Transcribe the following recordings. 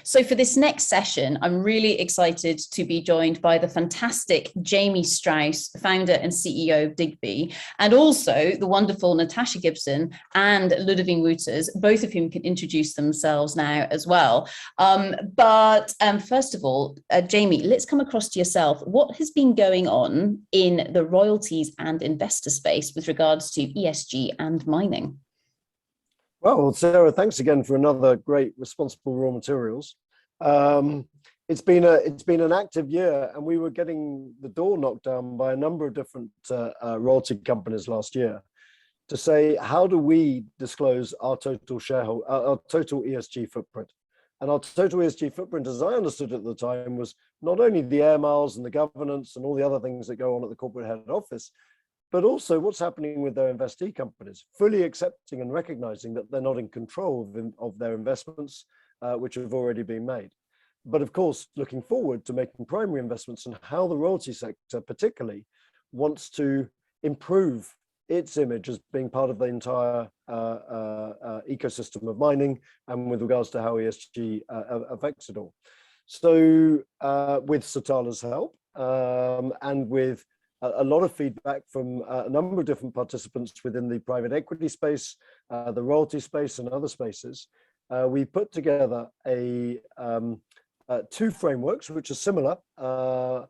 So for this next session, I'm really excited to be joined by the fantastic Jamie Strauss, founder and CEO of Digby, and also the wonderful Natasha Gibson and Ludovine Wouters, both of whom can introduce themselves now as well. But first of all, Jamie, let's come across to yourself. What has been going on in the royalties and investor space with regards to ESG and mining? Well, Sarah, thanks again for another great responsible raw materials. It's been an active year, and we were getting the door knocked down by a number of different royalty companies last year to say, how do we disclose our total ESG footprint? And our total ESG footprint, as I understood at the time, was not only the air miles and the governance and all the other things that go on at the corporate head office, but also what's happening with their investee companies, fully accepting and recognizing that they're not in control of their investments, which have already been made. But of course, looking forward to making primary investments and how the royalty sector particularly wants to improve its image as being part of the entire ecosystem of mining, and with regards to how ESG affects it all. So with Satala's help and with a lot of feedback from a number of different participants within the private equity space, the royalty space, and other spaces, we put together two frameworks which are similar. Well,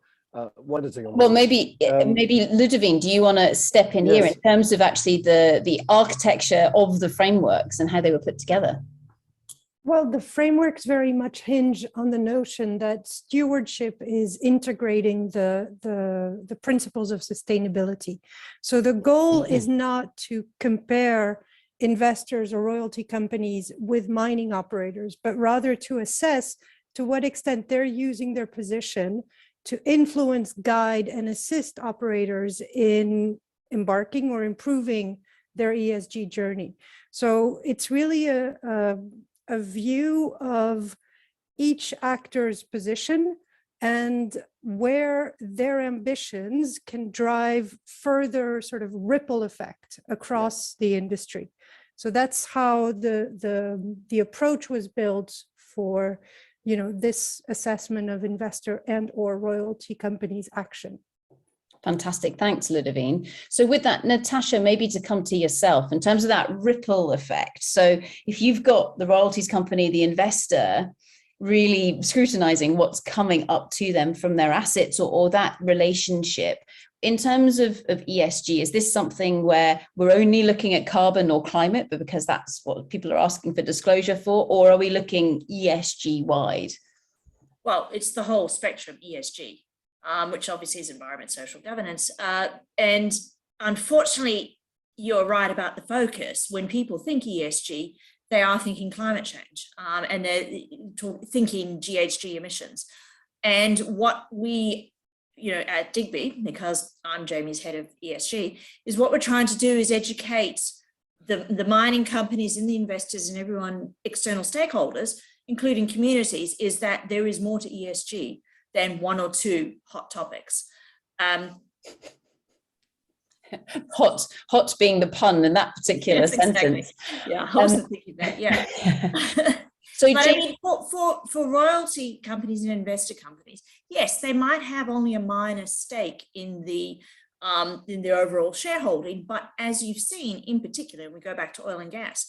maybe Ludovine, do you want to step in here in terms of actually the architecture of the frameworks and how they were put together? Well, the frameworks very much hinge on the notion that stewardship is integrating the principles of sustainability. So the goal is not to compare investors or royalty companies with mining operators, but rather to assess to what extent they're using their position to influence, guide, and assist operators in embarking or improving their ESG journey. So it's really a view of each actor's position and where their ambitions can drive further sort of ripple effect across the industry. So that's how the approach was built for, you know, this assessment of investor and or royalty companies' action. Fantastic. Thanks, Ludovine. So with that, Natasha, maybe to come to yourself in terms of that ripple effect. So if you've got the royalties company, the investor, really scrutinizing what's coming up to them from their assets or that relationship, in terms of ESG, is this something where we're only looking at carbon or climate, but because that's what people are asking for disclosure for, or are we looking ESG wide? Well, it's the whole spectrum ESG. Which obviously is environment, social governance. And unfortunately, you're right about the focus. When people think ESG, they are thinking climate change and they're thinking GHG emissions. And what we, at Digby, because I'm Jamie's head of ESG, is what we're trying to do is educate the mining companies and the investors and everyone, external stakeholders, including communities, is that there is more to ESG than one or two hot topics. Hot being the pun in that particular sentence. Exactly. Yeah, I wasn't thinking that, yeah. So but I mean, for royalty companies and investor companies, yes, they might have only a minor stake in the overall shareholding, but as you've seen, in particular, we go back to oil and gas,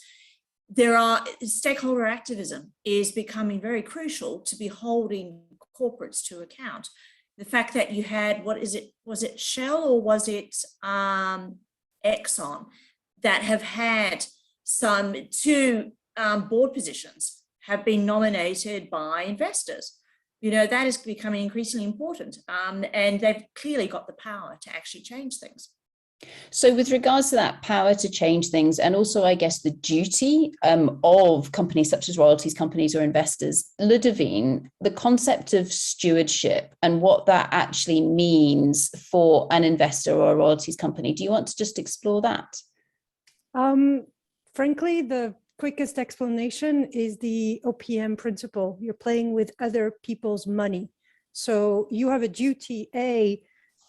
stakeholder activism is becoming very crucial to be holding corporates to account. The fact that you had, was it Shell or was it Exxon that have had two board positions have been nominated by investors? That is becoming increasingly important, and they've clearly got the power to actually change things. So with regards to that power to change things, and also, I guess, the duty of companies such as royalties companies or investors, Ludovine, the concept of stewardship and what that actually means for an investor or a royalties company, do you want to just explore that? Frankly, the quickest explanation is the OPM principle. You're playing with other people's money. So you have a duty,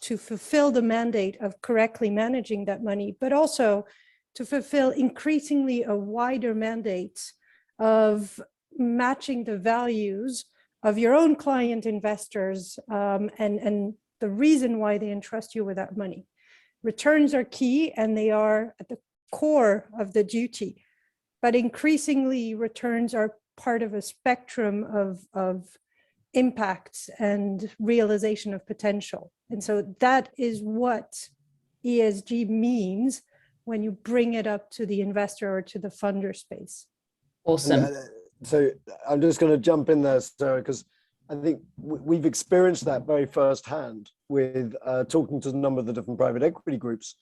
to fulfill the mandate of correctly managing that money, but also to fulfill increasingly a wider mandate of matching the values of your own client investors, and the reason why they entrust you with that money. Returns are key, and they are at the core of the duty. But increasingly, returns are part of a spectrum of impacts and realization of potential. And so that is what ESG means when you bring it up to the investor or to the funder space. Awesome. So I'm just going to jump in there, Sarah, because I think we've experienced that very firsthand with talking to a number of the different private equity groups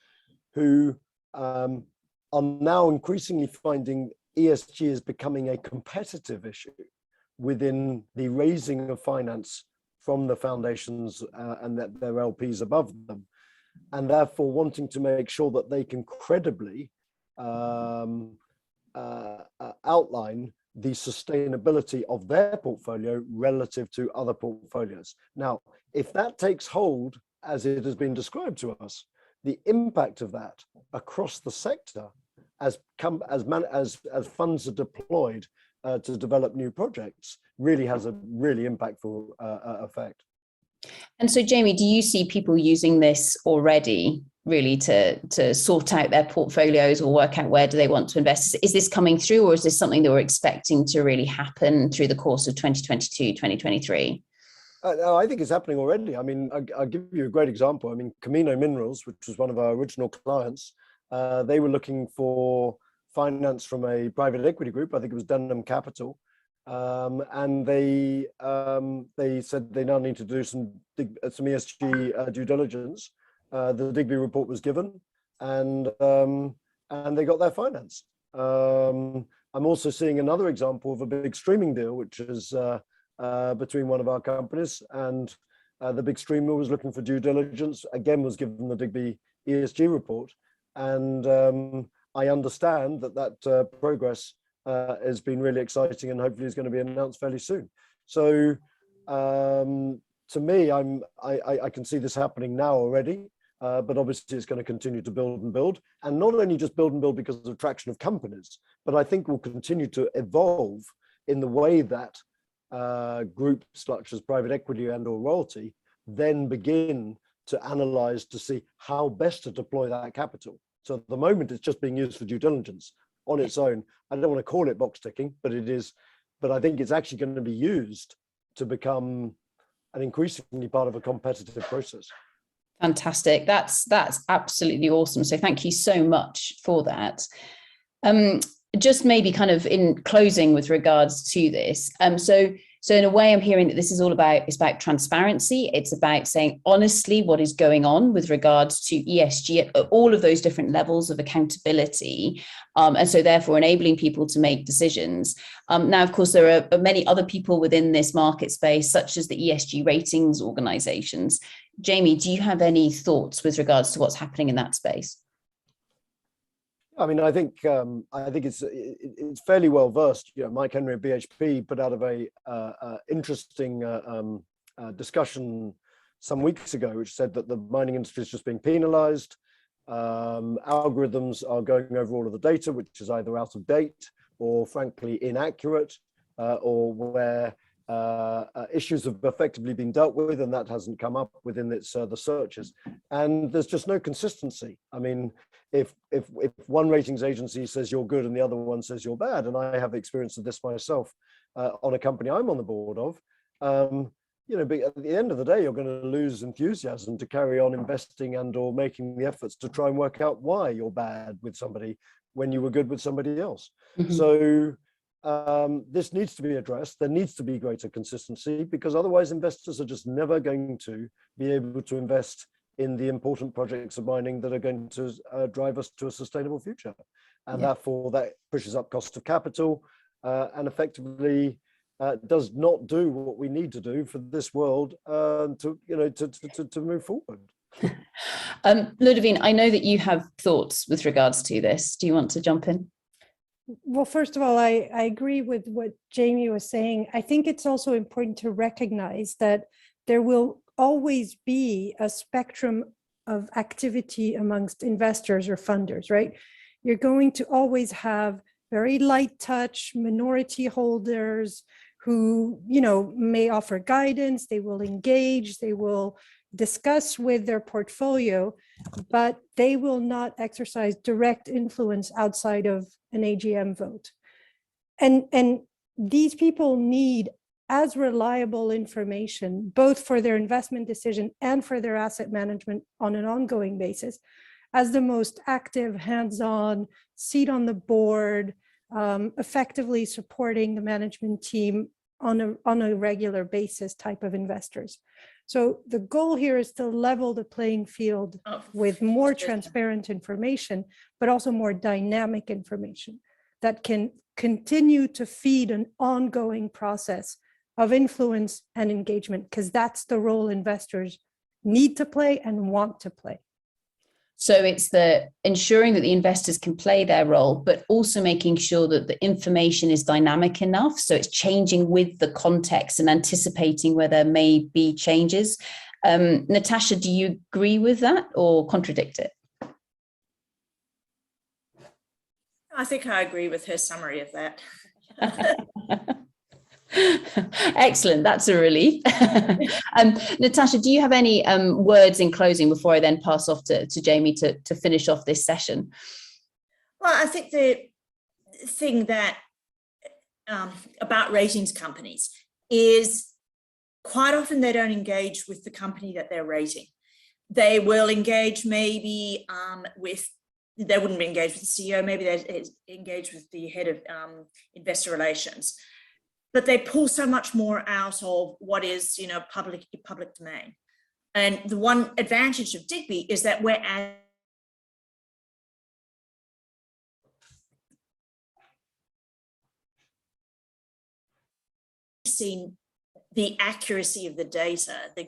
who are now increasingly finding ESG is becoming a competitive issue within the raising of finance from the foundations and that their LPs above them, and therefore wanting to make sure that they can credibly outline the sustainability of their portfolio relative to other portfolios. Now, if that takes hold, as it has been described to us, the impact of that across the sector as funds are deployed to develop new projects really has a really impactful effect. And so, Jamie, do you see people using this already really to sort out their portfolios or work out where do they want to invest? Is this coming through, or is this something that we're expecting to really happen through the course of 2022, 2023? No, I think it's happening already. I mean, I'll give you a great example. I mean, Camino Minerals, which was one of our original clients, they were looking for finance from a private equity group. I think it was Denham Capital. And they said they now need to do some ESG due diligence. The Digby report was given, and they got their finance. I'm also seeing another example of a big streaming deal, which is between one of our companies, and the big streamer was looking for due diligence. Again, was given the Digby ESG report, and I understand that progress has been really exciting, and hopefully is going to be announced fairly soon. So to me, I can see this happening now already, but obviously it's going to continue to build and build, and not only just build and build because of attraction of companies, but I think will continue to evolve in the way that groups such as private equity and or royalty then begin to analyze to see how best to deploy that capital. So at the moment, it's just being used for due diligence on its own. I don't want to call it box ticking, but it is. But I think it's actually going to be used to become an increasingly part of a competitive process. Fantastic. That's absolutely awesome. So thank you so much for that. Just maybe kind of in closing with regards to this. So in a way, I'm hearing that this is all about, it's about transparency. It's about saying honestly what is going on with regards to ESG at all of those different levels of accountability. And so therefore enabling people to make decisions. Now, of course, there are many other people within this market space, such as the ESG ratings organizations. Jamie, do you have any thoughts with regards to what's happening in that space? I mean, I think it's fairly well versed. You know, Mike Henry at BHP put out a very interesting discussion some weeks ago, which said that the mining industry is just being penalized. Algorithms are going over all of the data, which is either out of date or frankly inaccurate, or where issues have effectively been dealt with, and that hasn't come up within its the searches. And there's just no consistency. I mean, if one ratings agency says you're good and the other one says you're bad, and I have experience of this myself on a company I'm on the board of, you know, but at the end of the day, you're going to lose enthusiasm to carry on investing and or making the efforts to try and work out why you're bad with somebody when you were good with somebody else. Mm-hmm. So this needs to be addressed. There needs to be greater consistency, because otherwise investors are just never going to be able to invest in the important projects of mining that are going to drive us to a sustainable future. And therefore that pushes up cost of capital and effectively does not do what we need to do for this world to move forward. Ludovine, I know that you have thoughts with regards to this. Do you want to jump in? Well, first of all, I agree with what Jamie was saying. I think it's also important to recognize that there will always be a spectrum of activity amongst investors or funders, right? You're going to always have very light touch, minority holders who, may offer guidance, they will engage, they will discuss with their portfolio, but they will not exercise direct influence outside of an AGM vote. And these people need as reliable information, both for their investment decision and for their asset management on an ongoing basis, as the most active, hands-on, seat on the board, effectively supporting the management team on a regular basis type of investors. So the goal here is to level the playing field with more transparent information, but also more dynamic information that can continue to feed an ongoing process of influence and engagement, because that's the role investors need to play and want to play. So it's the ensuring that the investors can play their role, but also making sure that the information is dynamic enough. So it's changing with the context and anticipating where there may be changes. Natasha, do you agree with that or contradict it? I think I agree with her summary of that. Excellent. That's a relief. Natasha, do you have any words in closing before I then pass off to Jamie to finish off this session? Well, I think the thing that about ratings companies is quite often they don't engage with the company that they're rating. They will engage maybe they wouldn't engage with the CEO, maybe they engage with the head of investor relations. But they pull so much more out of what is, public domain. And the one advantage of Digby is that we're seeing the accuracy of the data, the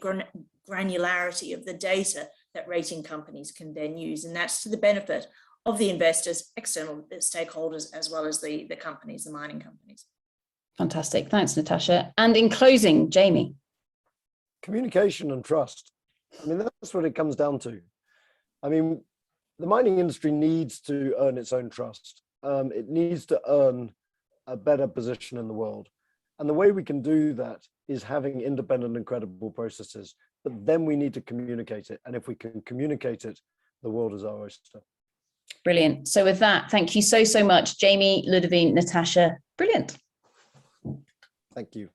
granularity of the data that rating companies can then use. And that's to the benefit of the investors, external stakeholders, as well as the companies, the mining companies. Fantastic. Thanks, Natasha. And in closing, Jamie. Communication and trust. I mean, that's what it comes down to. I mean, the mining industry needs to earn its own trust. It needs to earn a better position in the world. And the way we can do that is having independent and credible processes. But then we need to communicate it. And if we can communicate it, the world is our oyster. Brilliant. So with that, thank you so much, Jamie, Ludovine, Natasha. Brilliant. Thank you.